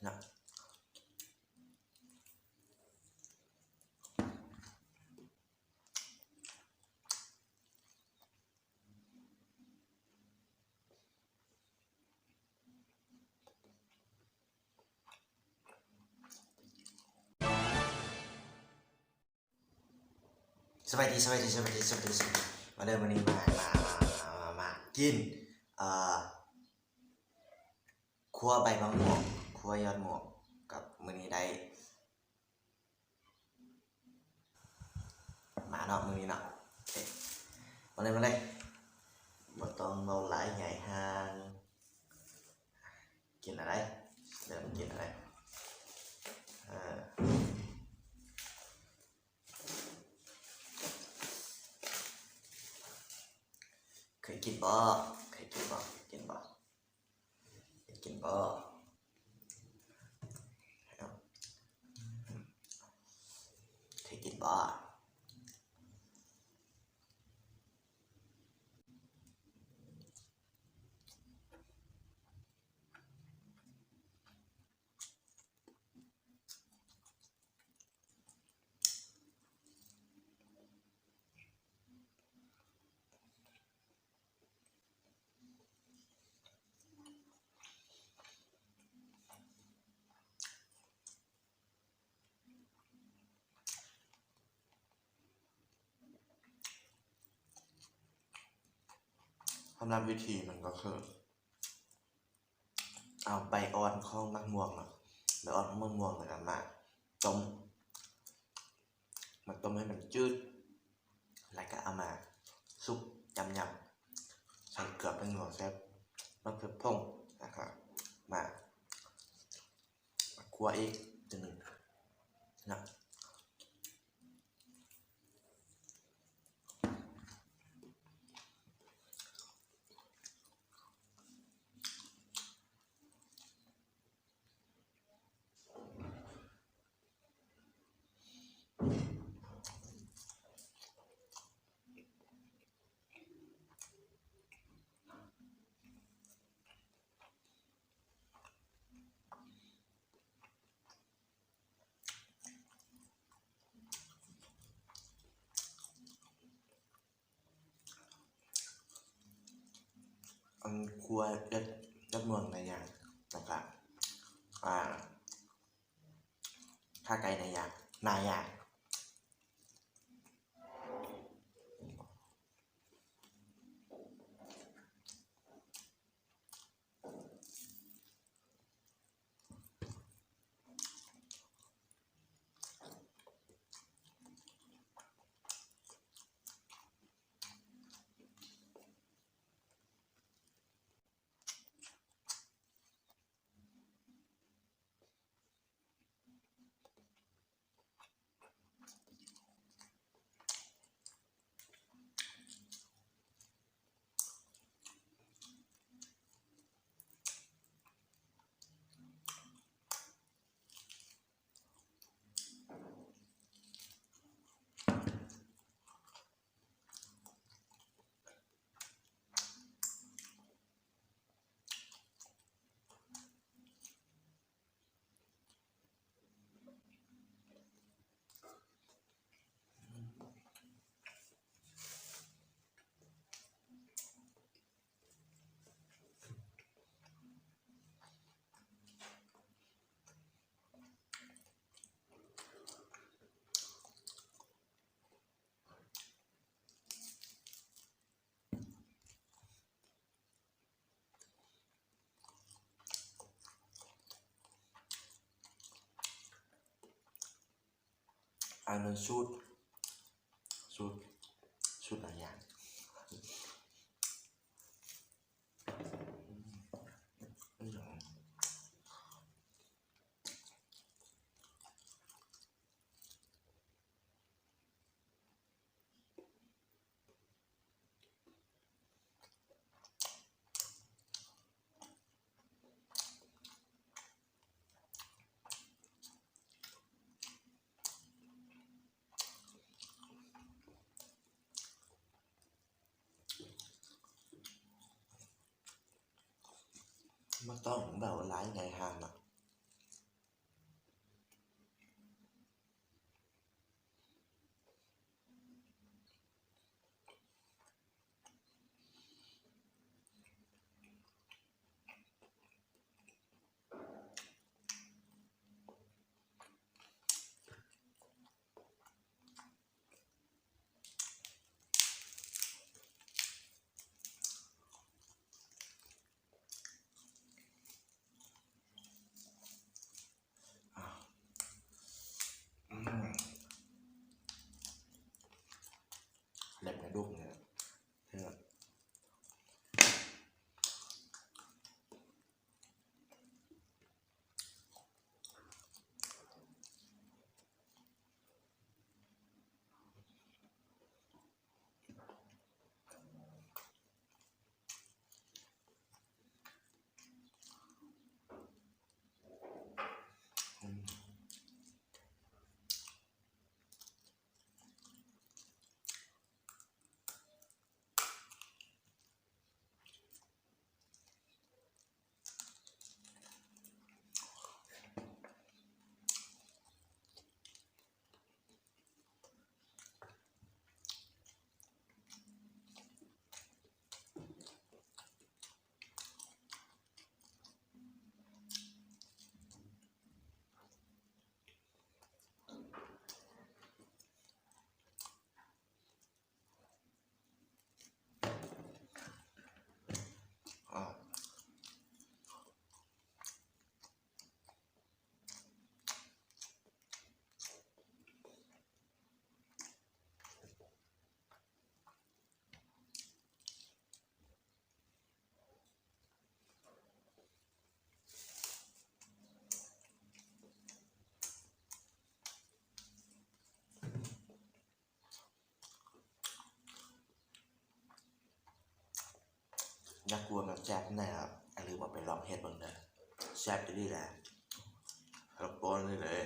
นะสบายดีมาเดินวันนี้มากินคั่วใบมะม่วงคั่วยอดม่วงกับมื้อนี้ได้มาเนาะมื้อนี้เนาะมาเลยบ่ต้องเมาหลายใหญ่ห่างกินอะไรเริ่มกินอะไรเคยกินบ่เคยกินบ่กินบ่กินบ่เคยกินบ่สำหรับวิธีมันก็คือเอาใบอ่อนของมะม่วงเนาะใบอ่อนของมะม่วงแล้วก็มาต้มให้มันจืดแล้วก็เอามาซุปยำใส่เกลือเป็นหัวแซ่บมะเขือพงนะครับมาคั่วอีกทีหนึ่งนะคั่วยอดม่วงในอย่างนะครับข้าไก่ในอย่างนายอย่างอันนั้นสูตรหลายอย่างมันต้องแบบหลายใหญ่ห่างเนาะ เล็บกระดูกเนี่ยอยากกลัวแบบแซ่บแน่ครับอย่าลืมเอาไปลองเฮ็ดบ้างนะแซ่บจะดีแหละแล้วปนเลย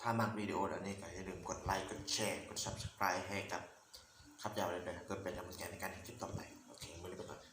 ถ้ามักวิดีโอแบบนี้ก็อย่าลืมกดไลค์กดแชร์กด Subscribe ให้กับครับยาวเลยนะเพื่อเป็นกำลังใจในการทำคลิปต่อไปโอเคมือนี้ไปก่อน